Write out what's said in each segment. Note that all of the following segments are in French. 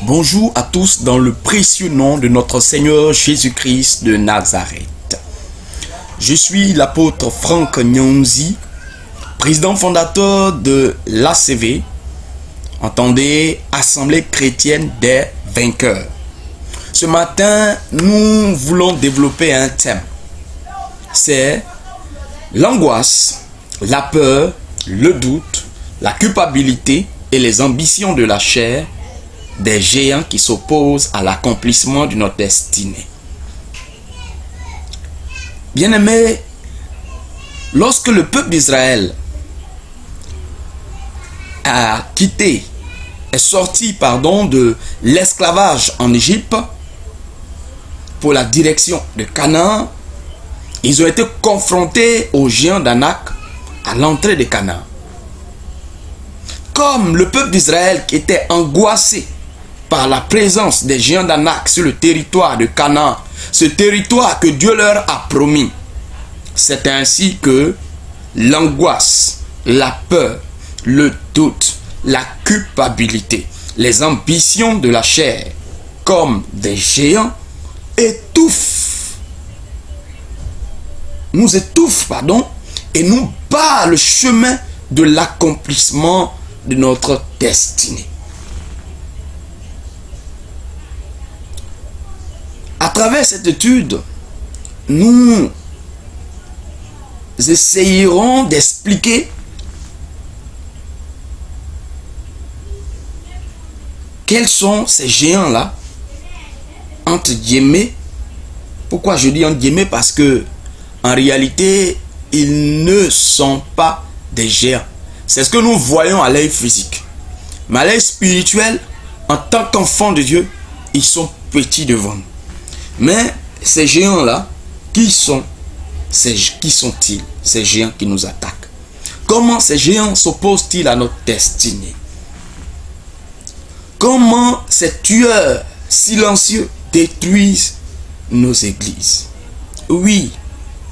Bonjour à tous dans le précieux nom de notre Seigneur Jésus-Christ de Nazareth. Je suis l'apôtre Franck Nyonzi, président fondateur de l'ACV, entendez Assemblée chrétienne des vainqueurs. Ce matin, nous voulons développer un thème. C'est l'angoisse, la peur, le doute, la culpabilité et les ambitions de la chair, des géants qui s'opposent à l'accomplissement de notre destinée. Bien-aimés, lorsque le peuple d'Israël est sorti de l'esclavage en Égypte pour la direction de Canaan, ils ont été confrontés aux géants d'Anak à l'entrée de Canaan. Comme le peuple d'Israël qui était angoissé par la présence des géants d'Anak sur le territoire de Canaan, ce territoire que Dieu leur a promis, c'est ainsi que l'angoisse, la peur, le doute, la culpabilité, les ambitions de la chair, comme des géants, nous étouffent, et nous barrent le chemin de l'accomplissement de notre destinée. À travers cette étude, nous essayerons d'expliquer quels sont ces géants-là, entre guillemets. Pourquoi je dis entre guillemets? Parce que en réalité, ils ne sont pas des géants. C'est ce que nous voyons à l'œil physique. Mais à l'œil spirituel, en tant qu'enfants de Dieu, ils sont petits devant nous. Mais ces géants-là, qui sont-ils, ces géants qui nous attaquent? Comment ces géants s'opposent-ils à notre destinée? Comment ces tueurs silencieux détruisent nos églises? Oui,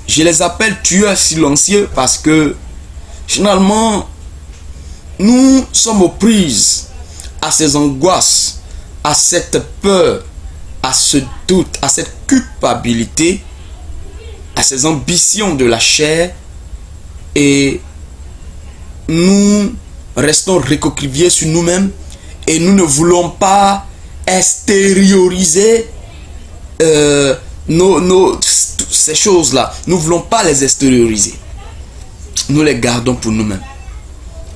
je les appelle tueurs silencieux parce que finalement, nous sommes aux prises à ces angoisses, à cette peur, à ce doute, à cette culpabilité, à ces ambitions de la chair, et nous restons recroquevillés sur nous-mêmes et nous ne voulons pas extérioriser ces choses-là. Nous ne voulons pas les extérioriser. Nous les gardons pour nous-mêmes.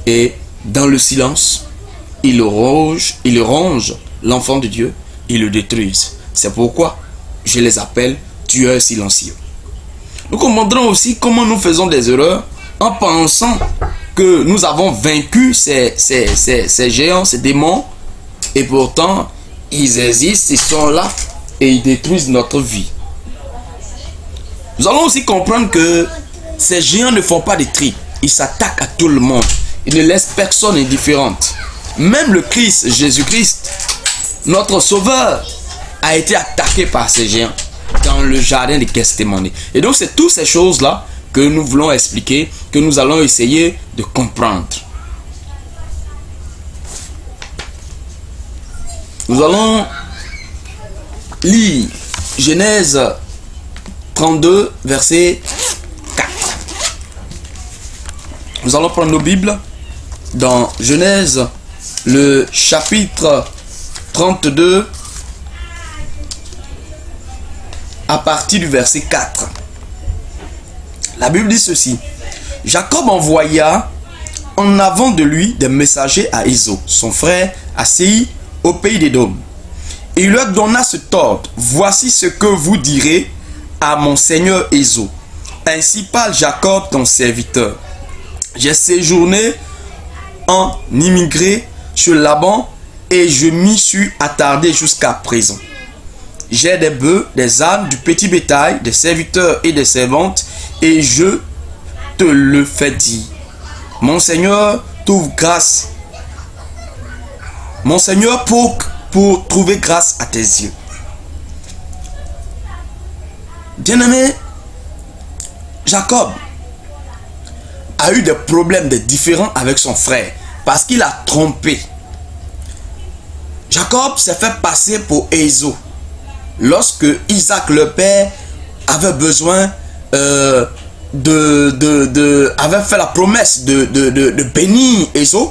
Et dans le silence, ils rongent l'enfant de Dieu, ils le détruisent. C'est pourquoi je les appelle tueurs silencieux. Nous comprendrons aussi comment nous faisons des erreurs en pensant que nous avons vaincu ces géants, ces démons, et pourtant ils existent, ils sont là et ils détruisent notre vie. Nous allons aussi comprendre que ces géants ne font pas de tri. Ils s'attaquent à tout le monde. Ils ne laissent personne indifférente. Même le Christ, Jésus-Christ, notre Sauveur, a été attaqué par ces géants dans le jardin de Gethsémani. Et donc c'est toutes ces choses-là que nous voulons expliquer, que nous allons essayer de comprendre. Nous allons lire Genèse 32, verset 4. Nous allons prendre nos Bibles dans Genèse, le chapitre 32, à partir du verset 4. La Bible dit ceci: Jacob envoya en avant de lui des messagers à Ésaü, son frère, à Séir, au pays d'Édom. Et il leur donna cet ordre: Voici ce que vous direz à mon seigneur Ésaü. Ainsi parle Jacob, ton serviteur. J'ai séjourné en immigré chez Laban et je m'y suis attardé jusqu'à présent. J'ai des bœufs, des ânes, du petit bétail, des serviteurs et des servantes, et je te le fais dire. Mon Seigneur trouve grâce. Mon Seigneur pour trouver grâce à tes yeux. Bien-aimé, Jacob a eu des problèmes différents avec son frère parce qu'il a trompé. Jacob s'est fait passer pour Ésaü. Lorsque Isaac le père avait besoin avait fait la promesse de bénir Ésaü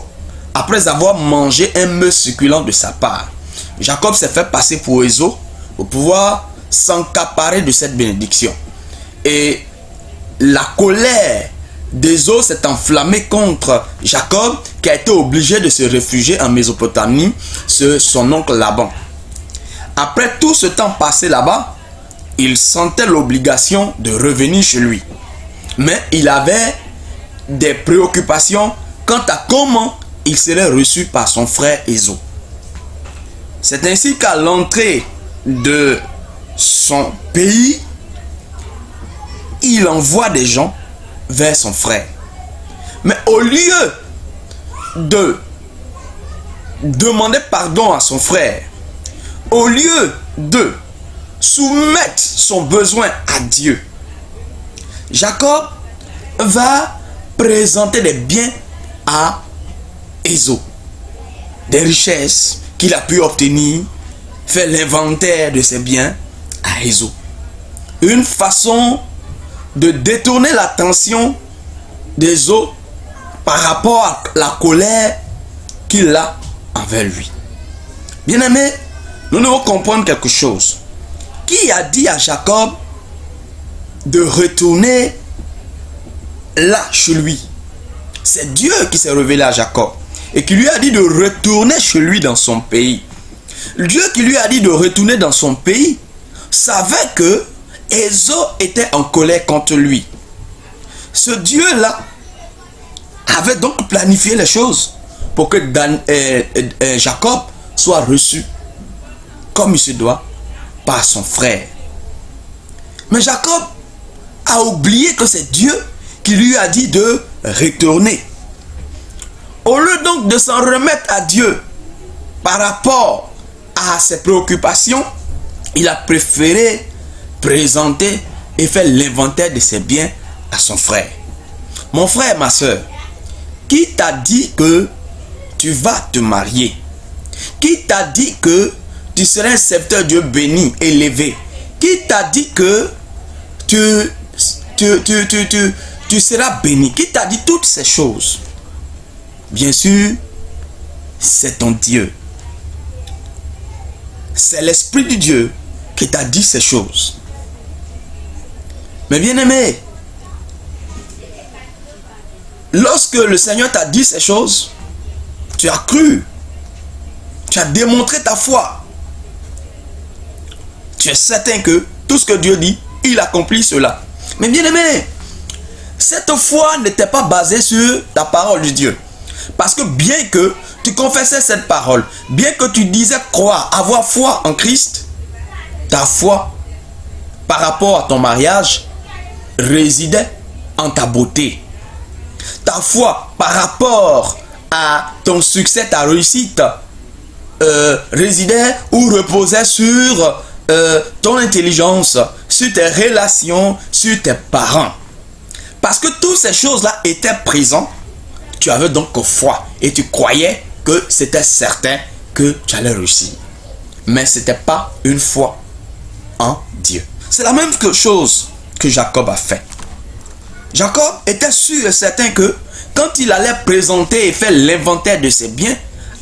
après avoir mangé un mets succulent de sa part. Jacob s'est fait passer pour Ésaü pour pouvoir s'accaparer de cette bénédiction. Et la colère d'Ésaü s'est enflammée contre Jacob, qui a été obligé de se réfugier en Mésopotamie chez son oncle Laban. Après tout ce temps passé là-bas, il sentait l'obligation de revenir chez lui. Mais il avait des préoccupations quant à comment il serait reçu par son frère Ésaü. C'est ainsi qu'à l'entrée de son pays, il envoie des gens vers son frère. Mais au lieu de demander pardon à son frère, au lieu de soumettre son besoin à Dieu, Jacob va présenter des biens à Ésaü, des richesses qu'il a pu obtenir, faire l'inventaire de ses biens à Ésaü. Une façon de détourner l'attention d'Ésaü par rapport à la colère qu'il a envers lui. Bien-aimés, nous devons comprendre quelque chose. Qui a dit à Jacob de retourner là chez lui? C'est Dieu qui s'est révélé à Jacob et qui lui a dit de retourner chez lui dans son pays. Dieu qui lui a dit de retourner dans son pays savait que Ésaü était en colère contre lui. Ce Dieu-là avait donc planifié les choses pour que Jacob soit reçu comme il se doit par son frère. Mais Jacob a oublié que c'est Dieu qui lui a dit de retourner. Au lieu donc de s'en remettre à Dieu par rapport à ses préoccupations, il a préféré présenter et faire l'inventaire de ses biens à son frère. Mon frère, ma soeur, qui t'a dit que tu vas te marier? Qui t'a dit que tu seras un serviteur de Dieu béni, élevé? Qui t'a dit que tu seras béni? Qui t'a dit toutes ces choses? Bien sûr, c'est ton Dieu. C'est l'Esprit de Dieu qui t'a dit ces choses. Mais bien aimé, lorsque le Seigneur t'a dit ces choses, tu as cru, tu as démontré ta foi. Tu es certain que tout ce que Dieu dit, il accomplit cela. Mais bien aimé, cette foi n'était pas basée sur la parole de Dieu. Parce que bien que tu confessais cette parole, bien que tu disais croire, avoir foi en Christ, ta foi par rapport à ton mariage résidait en ta beauté. Ta foi par rapport à ton succès, ta réussite, résidait ou reposait sur ton intelligence, sur tes relations, sur tes parents. Parce que toutes ces choses-là étaient présentes, tu avais donc foi et tu croyais que c'était certain que tu allais réussir. Mais ce n'était pas une foi en Dieu. C'est la même chose que Jacob a fait. Jacob était sûr et certain que quand il allait présenter et faire l'inventaire de ses biens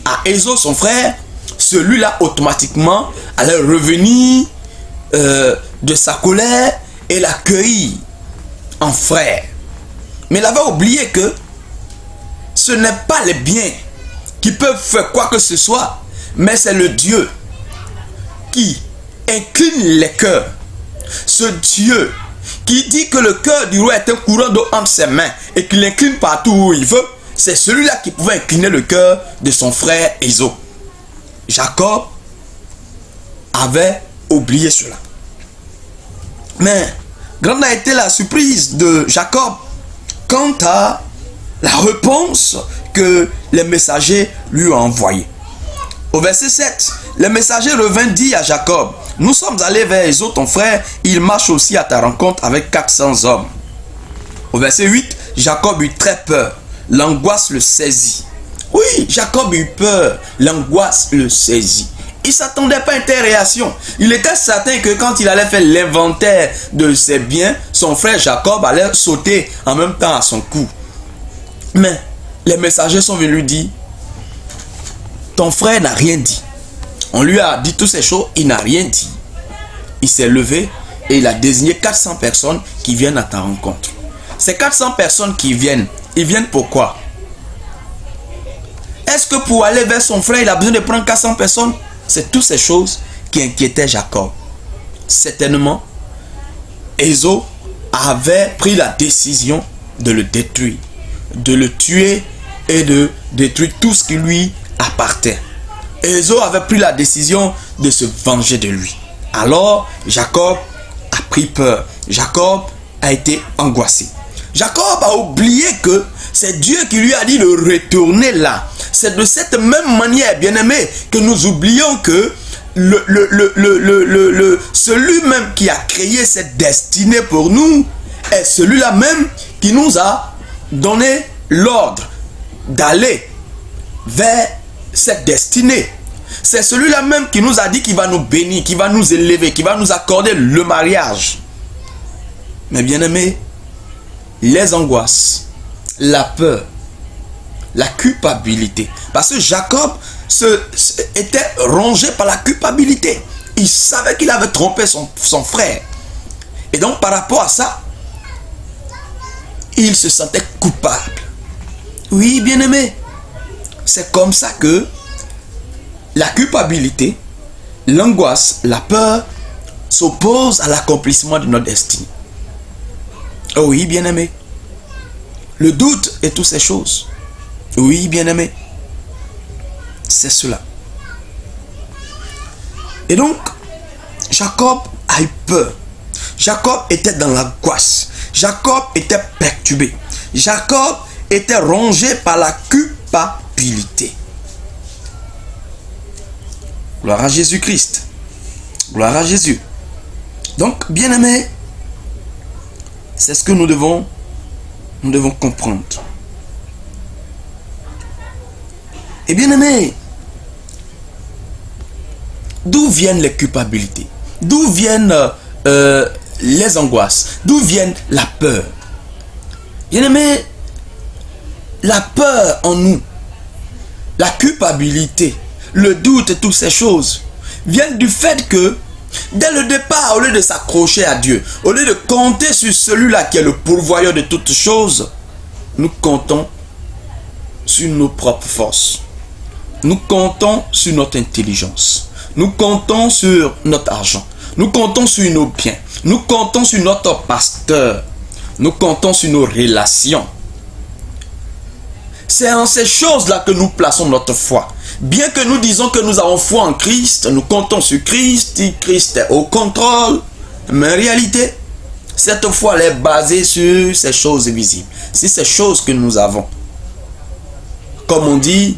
à Ésaü, son frère, celui-là automatiquement allait revenir de sa colère et l'accueillir en frère. Mais il avait oublié que ce n'est pas les biens qui peuvent faire quoi que ce soit, mais c'est le Dieu qui incline les cœurs. Ce Dieu qui dit que le cœur du roi est un courant d'eau entre ses mains et qu'il incline partout où il veut, c'est celui-là qui pouvait incliner le cœur de son frère Ésaü. Jacob avait oublié cela. Mais grande a été la surprise de Jacob quant à la réponse que les messagers lui ont envoyée. Au verset 7, le messager revint dit à Jacob: nous sommes allés vers Ésaü ton frère, il marche aussi à ta rencontre avec 400 hommes. Au verset 8, Jacob eut très peur, l'angoisse le saisit. Oui, Jacob eut peur, l'angoisse le saisit. Il ne s'attendait pas à une telle réaction. Il était certain que quand il allait faire l'inventaire de ses biens, son frère Jacob allait sauter en même temps à son cou. Mais les messagers sont venus lui dire, ton frère n'a rien dit. On lui a dit toutes ces choses, il n'a rien dit. Il s'est levé et il a désigné 400 personnes qui viennent à ta rencontre. Ces 400 personnes qui viennent, ils viennent pourquoi? Est-ce que pour aller vers son frère, il a besoin de prendre 400 personnes? C'est toutes ces choses qui inquiétaient Jacob. Certainement, Ésaü avait pris la décision de le détruire, de le tuer et de détruire tout ce qui lui appartient. Ésaü avait pris la décision de se venger de lui. Alors, Jacob a pris peur. Jacob a été angoissé. Jacob a oublié que c'est Dieu qui lui a dit de retourner là. C'est de cette même manière, bien-aimé, que nous oublions que celui même qui a créé cette destinée pour nous est celui-là même qui nous a donné l'ordre d'aller vers cette destinée. C'est celui-là même qui nous a dit qu'il va nous bénir, qui va nous élever, qui va nous accorder le mariage. Mais bien-aimé, les angoisses, la peur, la culpabilité. Parce que Jacob était rongé par la culpabilité. Il savait qu'il avait trompé son frère. Et donc par rapport à ça, il se sentait coupable. Oui, bien-aimé, c'est comme ça que la culpabilité, l'angoisse, la peur s'opposent à l'accomplissement de notre destinée. Oh oui, bien-aimé. Le doute et toutes ces choses. Oui, bien-aimé. C'est cela. Et donc, Jacob a eu peur. Jacob était dans l'angoisse. Jacob était perturbé. Jacob était rongé par la culpabilité. Gloire à Jésus-Christ. Gloire à Jésus. Donc, bien-aimé, c'est ce que nous devons comprendre. Et bien-aimé, d'où viennent les culpabilités? D'où viennent les angoisses? D'où viennent la peur? Bien-aimé, la peur en nous, la culpabilité, le doute et toutes ces choses viennent du fait que dès le départ, au lieu de s'accrocher à Dieu, au lieu de compter sur celui-là qui est le pourvoyeur de toutes choses, nous comptons sur nos propres forces. Nous comptons sur notre intelligence. Nous comptons sur notre argent. Nous comptons sur nos biens. Nous comptons sur notre pasteur. Nous comptons sur nos relations. C'est en ces choses-là que nous plaçons notre foi. Bien que nous disons que nous avons foi en Christ, nous comptons sur Christ, Christ est au contrôle, mais en réalité, cette foi elle est basée sur ces choses visibles. C'est ces choses que nous avons. Comme on dit,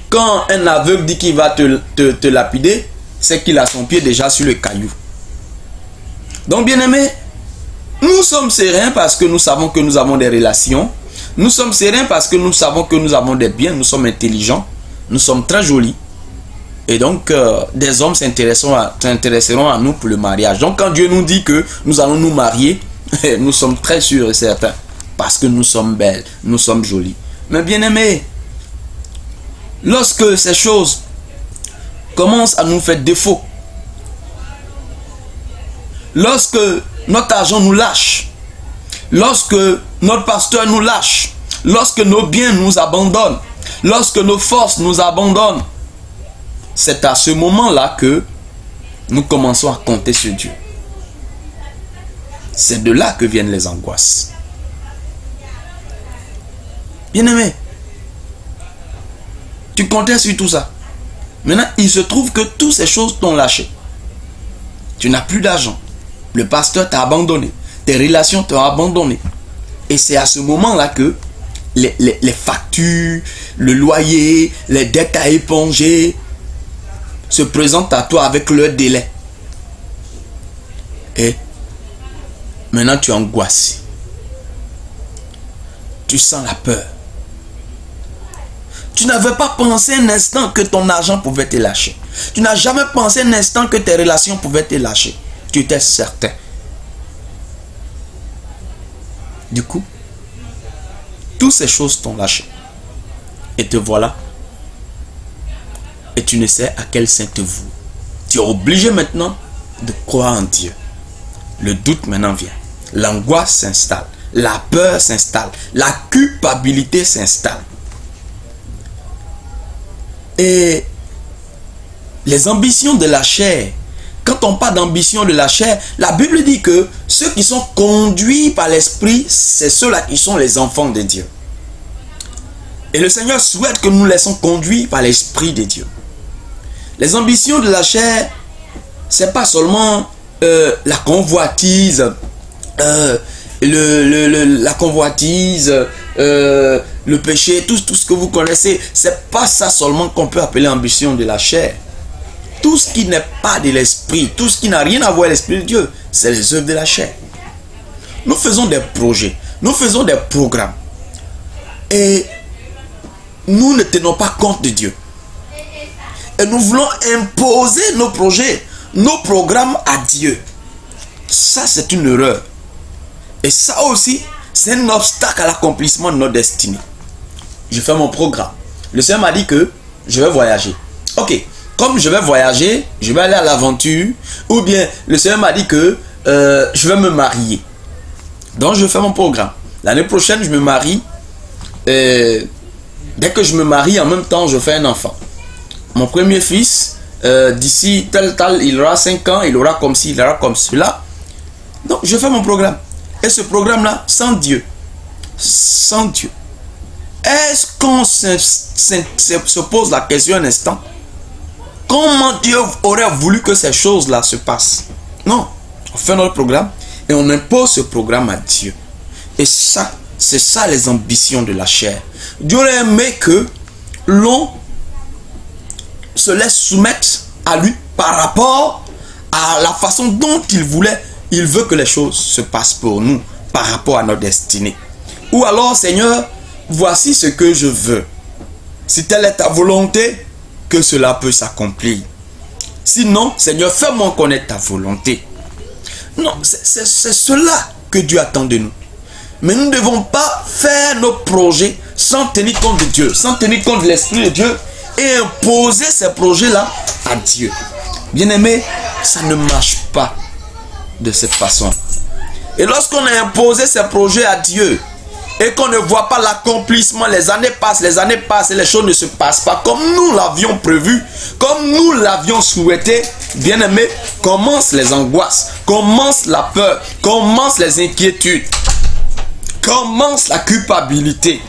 quand un aveugle dit qu'il va te lapider, c'est qu'il a son pied déjà sur le caillou. Donc bien aimé, nous sommes sereins parce que nous savons que nous avons des relations. Nous sommes sereins parce que nous savons que nous avons des biens, nous sommes intelligents, nous sommes très jolis. Et donc, des hommes s'intéresseront à nous pour le mariage. Donc, quand Dieu nous dit que nous allons nous marier, nous sommes très sûrs et certains. Parce que nous sommes belles, nous sommes jolis. Mais bien aimés, lorsque ces choses commencent à nous faire défaut, lorsque notre argent nous lâche, lorsque notre pasteur nous lâche, lorsque nos biens nous abandonnent, lorsque nos forces nous abandonnent, c'est à ce moment-là que nous commençons à compter sur Dieu. C'est de là que viennent les angoisses. Bien-aimé, tu comptais sur tout ça. Maintenant, il se trouve que toutes ces choses t'ont lâché. Tu n'as plus d'argent. Le pasteur t'a abandonné. Tes relations t'ont abandonné. Et c'est à ce moment-là que les factures, le loyer, les dettes à éponger se présentent à toi avec leur délai. Et maintenant tu es angoissé. Tu sens la peur. Tu n'avais pas pensé un instant que ton argent pouvait te lâcher. Tu n'as jamais pensé un instant que tes relations pouvaient te lâcher. Tu étais certain. Du coup, toutes ces choses t'ont lâché. Et te voilà. Et tu ne sais à quel saint te vouer. Tu es obligé maintenant de croire en Dieu. Le doute maintenant vient. L'angoisse s'installe. La peur s'installe. La culpabilité s'installe. Et les ambitions de la chair, quand on parle d'ambition de la chair, la Bible dit que ceux qui sont conduits par l'esprit, c'est ceux-là qui sont les enfants de Dieu. Et le Seigneur souhaite que nous laissons conduire par l'esprit de Dieu. Les ambitions de la chair, c'est pas seulement la convoitise, la convoitise, le péché, tout ce que vous connaissez. C'est pas ça seulement qu'on peut appeler ambition de la chair. Tout ce qui n'est pas de l'esprit, tout ce qui n'a rien à voir avec l'esprit de Dieu, c'est les œuvres de la chair. Nous faisons des projets, nous faisons des programmes. Et nous ne tenons pas compte de Dieu. Et nous voulons imposer nos projets, nos programmes à Dieu. Ça, c'est une erreur. Et ça aussi, c'est un obstacle à l'accomplissement de notre destinée. Je fais mon programme. Le Seigneur m'a dit que je vais voyager. Ok, comme je vais voyager, je vais aller à l'aventure. Ou bien, le Seigneur m'a dit que je vais me marier. Donc, je fais mon programme. L'année prochaine, je me marie. Dès que je me marie, en même temps, je fais un enfant. Mon premier fils, d'ici tel, il aura 5 ans, il aura comme ci, il aura comme cela. Donc, je fais mon programme. Et ce programme-là, sans Dieu. Sans Dieu. Est-ce qu'on se pose la question un instant? Comment Dieu aurait voulu que ces choses-là se passent? Non. On fait notre programme et on impose ce programme à Dieu. Et ça, c'est ça les ambitions de la chair. Dieu aurait aimé que l'on se laisse soumettre à lui par rapport à la façon dont il voulait. Il veut que les choses se passent pour nous par rapport à notre destinée. Ou alors, Seigneur, voici ce que je veux. Si telle est ta volonté, que cela peut s'accomplir. Sinon, Seigneur, fais-moi connaître ta volonté. Non, c'est cela que Dieu attend de nous. Mais nous ne devons pas faire nos projets sans tenir compte de Dieu, sans tenir compte de l'Esprit de Dieu et imposer ces projets-là à Dieu. Bien-aimé, ça ne marche pas de cette façon. Et lorsqu'on a imposé ces projets à Dieu et qu'on ne voit pas l'accomplissement, les années passent et les choses ne se passent pas comme nous l'avions prévu, comme nous l'avions souhaité, bien-aimé, commencent les angoisses, commence la peur, commencent les inquiétudes, commence la culpabilité.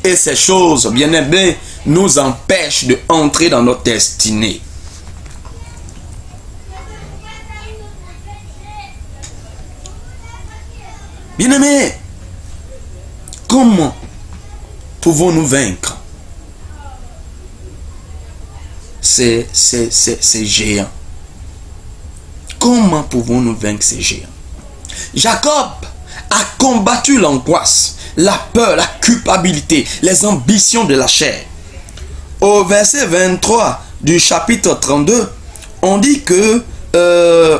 Et ces choses, bien-aimé, nous empêchent de entrer dans notre destinée. Bien-aimés, comment pouvons-nous vaincre ces géants? Comment pouvons-nous vaincre ces géants? Jacob a combattu l'angoisse, la peur, la culpabilité, les ambitions de la chair. Au verset 23 du chapitre 32, on dit que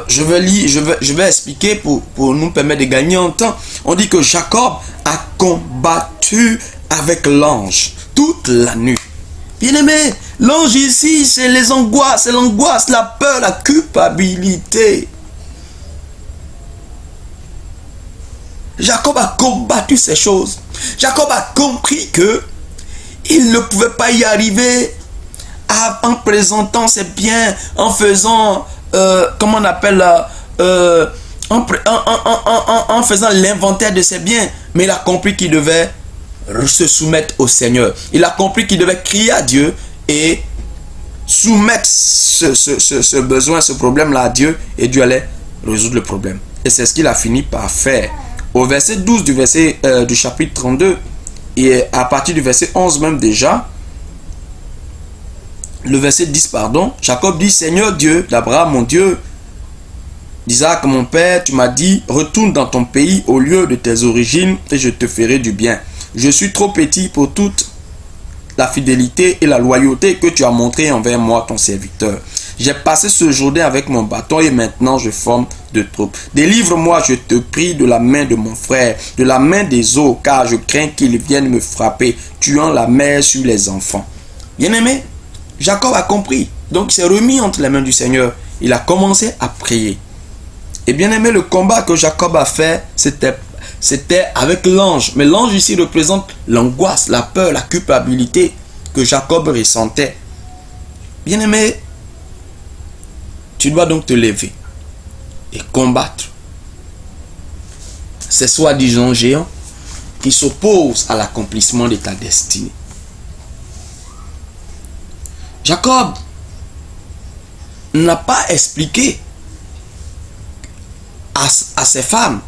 je vais expliquer pour nous permettre de gagner en temps. On dit que Jacob a combattu avec l'ange toute la nuit. Bien-aimé, l'ange ici, c'est les angoisses, c'est l'angoisse, la peur, la culpabilité. Jacob a combattu ces choses. Jacob a compris que il ne pouvait pas y arriver en présentant ses biens, en faisant comment on appelle en faisant l'inventaire de ses biens. Mais il a compris qu'il devait se soumettre au Seigneur. Il a compris qu'il devait crier à Dieu et soumettre ce besoin, ce problème-là à Dieu, et Dieu allait résoudre le problème. Et c'est ce qu'il a fini par faire. Au verset 12 du chapitre 32, et à partir du verset 11 même déjà, le verset 10, pardon, Jacob dit: Seigneur Dieu d'Abraham, mon Dieu, d'Isaac, mon père, tu m'as dit, retourne dans ton pays au lieu de tes origines et je te ferai du bien. Je suis trop petit pour toute la fidélité et la loyauté que tu as montré envers moi, ton serviteur. J'ai passé ce Jourdain avec mon bâton et maintenant je forme de troupes. Délivre-moi, je te prie, de la main de mon frère, de la main des eaux, car je crains qu'ils viennent me frapper, tuant la mère sur les enfants. Bien-aimé, Jacob a compris. Donc il s'est remis entre les mains du Seigneur. Il a commencé à prier. Et bien aimé, le combat que Jacob a fait, c'était avec l'ange. Mais l'ange ici représente l'angoisse, la peur, la culpabilité que Jacob ressentait. Bien aimé, tu dois donc te lever et combattre ces soi-disant géants qui s'opposent à l'accomplissement de ta destinée. Jacob n'a pas expliqué à ses femmes,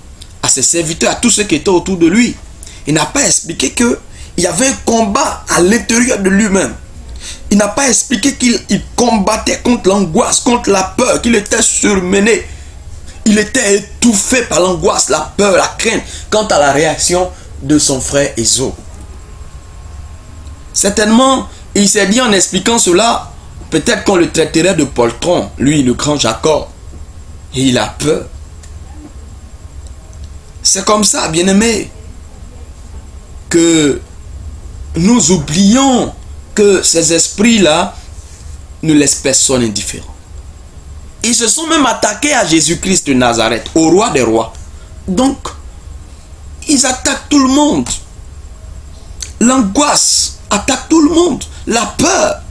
à ses serviteurs, à tous ceux qui étaient autour de lui. Il n'a pas expliqué qu'il y avait un combat à l'intérieur de lui-même. Il n'a pas expliqué qu'il combattait contre l'angoisse, contre la peur, qu'il était surmené. Il était étouffé par l'angoisse, la peur, la crainte quant à la réaction de son frère Ésaü. Certainement, il s'est dit en expliquant cela, peut-être qu'on le traiterait de poltron, lui le grand Jacob. Et il a peur. C'est comme ça, bien-aimé, que nous oublions que ces esprits-là ne laissent personne indifférent. Ils se sont même attaqués à Jésus-Christ de Nazareth, au roi des rois. Donc, ils attaquent tout le monde. L'angoisse attaque tout le monde. La peur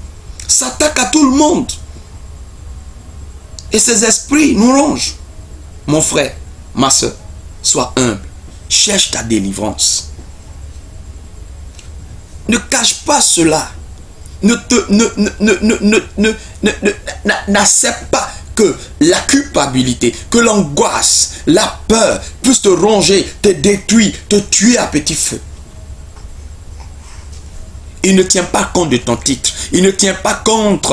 s'attaque à tout le monde. Et ces esprits nous rongent. Mon frère, ma soeur, sois humble. Cherche ta délivrance. Ne cache pas cela. N'accepte pas que la culpabilité, que l'angoisse, la peur puissent te ronger, te détruire, te tuer à petit feu. Il ne tient pas compte de ton titre. Il ne tient pas compte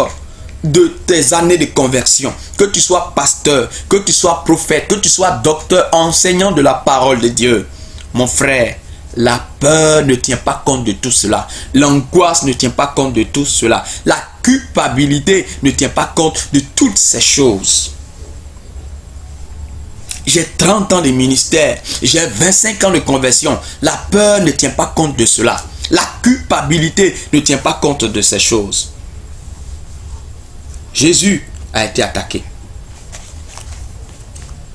de tes années de conversion. Que tu sois pasteur, que tu sois prophète, que tu sois docteur, enseignant de la parole de Dieu. Mon frère, la peur ne tient pas compte de tout cela. L'angoisse ne tient pas compte de tout cela. La culpabilité ne tient pas compte de toutes ces choses. J'ai 30 ans de ministère. J'ai 25 ans de conversion. La peur ne tient pas compte de cela. La culpabilité ne tient pas compte de ces choses. Jésus a été attaqué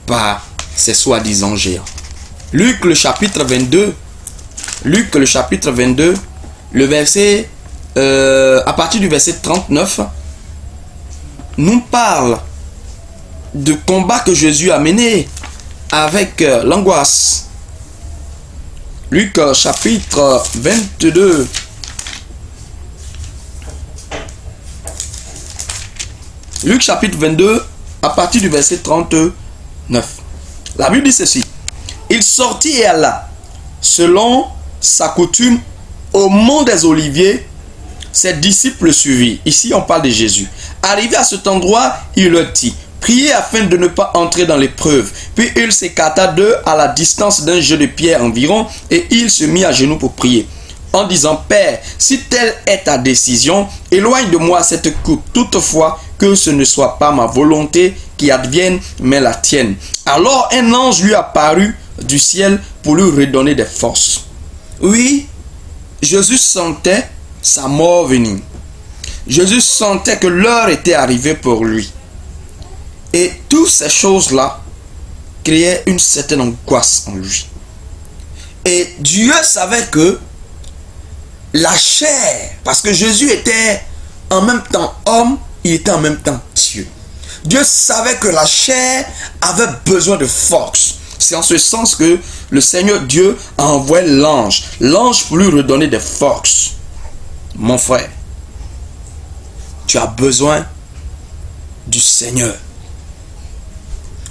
par ces soi-disant géants. Luc le chapitre 22, le verset, à partir du verset 39, nous parle de combat que Jésus a mené avec l'angoisse. Luc chapitre 22. Luc chapitre 22, à partir du verset 39. La Bible dit ceci. Il sortit et alla, selon sa coutume, au mont des Oliviers. Ses disciples le suivirent. Ici, on parle de Jésus. Arrivé à cet endroit, il leur dit, priez afin de ne pas entrer dans l'épreuve. Puis il s'écarta d'eux à la distance d'un jet de pierre environ, et il se mit à genoux pour prier, en disant, Père, si telle est ta décision, éloigne de moi cette coupe, toutefois que ce ne soit pas ma volonté qui advienne, mais la tienne. Alors un ange lui apparut du ciel pour lui redonner des forces. Oui, Jésus sentait sa mort venir. Jésus sentait que l'heure était arrivée pour lui. Et toutes ces choses-là créaient une certaine angoisse en lui. Et Dieu savait que la chair, parce que Jésus était en même temps homme, il était en même temps Dieu. Dieu savait que la chair avait besoin de force. C'est en ce sens que le Seigneur Dieu a envoyé l'ange. L'ange pour lui redonner des forces. Mon frère, tu as besoin du Seigneur.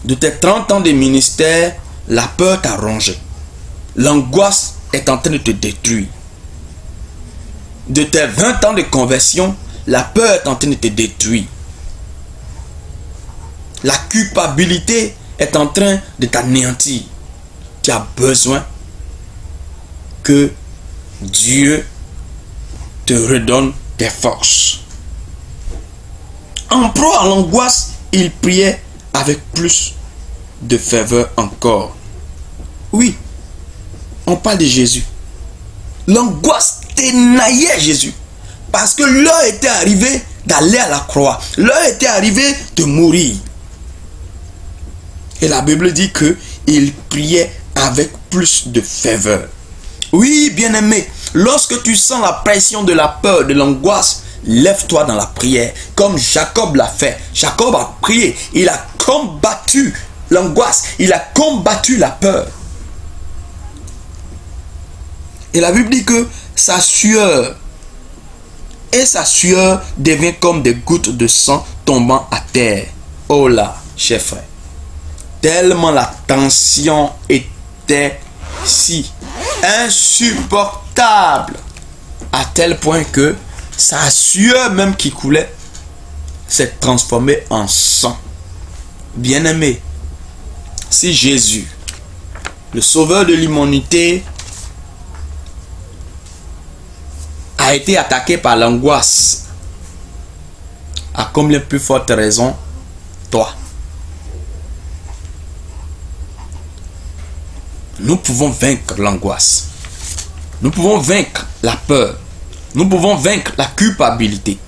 De tes 30 ans de ministère, la peur t'a rongé. L'angoisse est en train de te détruire. De tes 20 ans de conversion, la peur est en train de te détruire. La culpabilité est en train de t'anéantir. Tu as besoin que Dieu te redonne des forces. En proie à l'angoisse, il priait avec plus de ferveur encore. Oui, on parle de Jésus. L'angoisse tenaillait Jésus. Parce que l'heure était arrivée d'aller à la croix. L'heure était arrivée de mourir. Et la Bible dit qu'il priait avec plus de ferveur. Oui, bien-aimé, lorsque tu sens la pression de la peur, de l'angoisse, lève-toi dans la prière, comme Jacob l'a fait. Jacob a prié, il a combattu l'angoisse, il a combattu la peur. Et la Bible dit que sa sueur devient comme des gouttes de sang tombant à terre. Oh là, cher frère, tellement la tension était si insupportable, à tel point que sa sueur même qui coulait s'est transformée en sang. Bien-aimé, si Jésus, le sauveur de l'humanité, a été attaqué par l'angoisse, à combien plus forte raison toi? Nous pouvons vaincre l'angoisse. Nous pouvons vaincre la peur. Nous pouvons vaincre la culpabilité.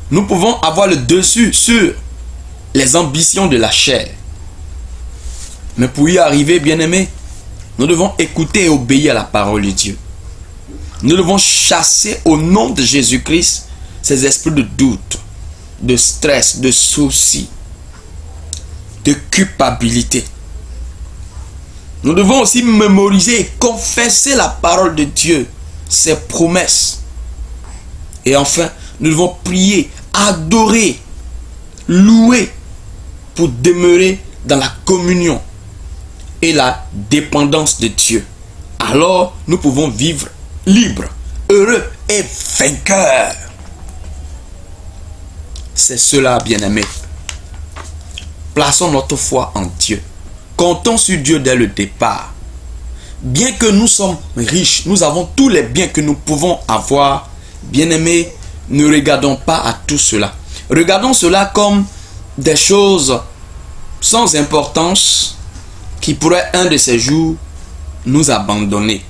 Nous pouvons avoir le dessus sur les ambitions de la chair. Mais pour y arriver, bien-aimés, nous devons écouter et obéir à la parole de Dieu. Nous devons chasser au nom de Jésus-Christ ces esprits de doute, de stress, de soucis, de culpabilité. Nous devons aussi mémoriser et confesser la parole de Dieu, ses promesses. Et enfin, nous devons prier, adorer, louer pour demeurer dans la communion et la dépendance de Dieu. Alors, nous pouvons vivre libres, heureux et vainqueurs. C'est cela, bien-aimés. Plaçons notre foi en Dieu. Comptons sur Dieu dès le départ. Bien que nous sommes riches, nous avons tous les biens que nous pouvons avoir. Bien-aimés, ne regardons pas à tout cela. Regardons cela comme des choses sans importance qui pourraient un de ces jours nous abandonner.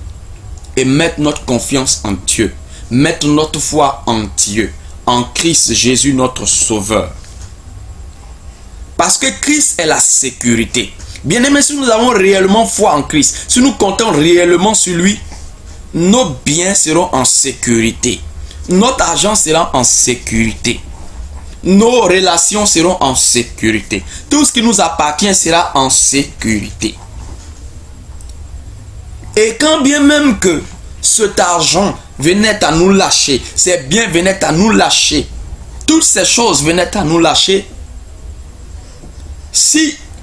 Et mettre notre confiance en Dieu. Mettre notre foi en Dieu. En Christ Jésus notre Sauveur. Parce que Christ est la sécurité. Bien-aimés, si nous avons réellement foi en Christ, si nous comptons réellement sur lui, nos biens seront en sécurité. Notre argent sera en sécurité. Nos relations seront en sécurité. Tout ce qui nous appartient sera en sécurité. Et quand bien même que cet argent venait à nous lâcher, ces biens venaient à nous lâcher, toutes ces choses venaient à nous lâcher,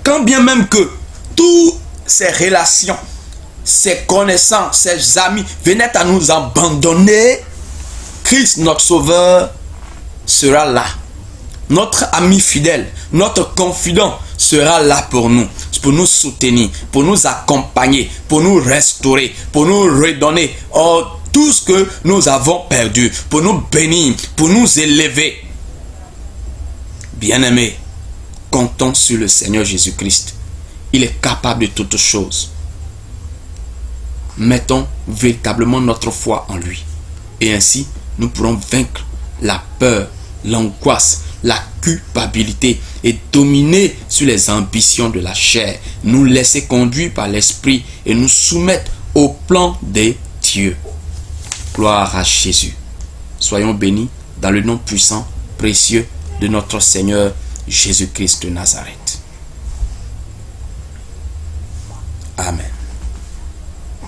quand bien même que toutes ces relations, ces connaissances, ces amis venaient à nous abandonner, Christ, notre Sauveur, sera là. Notre ami fidèle, notre confident sera là pour nous soutenir, pour nous accompagner, pour nous restaurer, pour nous redonner tout ce que nous avons perdu, pour nous bénir, pour nous élever. Bien-aimés, comptons sur le Seigneur Jésus-Christ. Il est capable de toutes choses. Mettons véritablement notre foi en lui. Et ainsi, nous pourrons vaincre la peur, l'angoisse, la culpabilité et dominer sur les ambitions de la chair. Nous laisser conduire par l'Esprit et nous soumettre au plan de Dieu. Gloire à Jésus. Soyons bénis dans le nom puissant, précieux de notre Seigneur Jésus-Christ de Nazareth.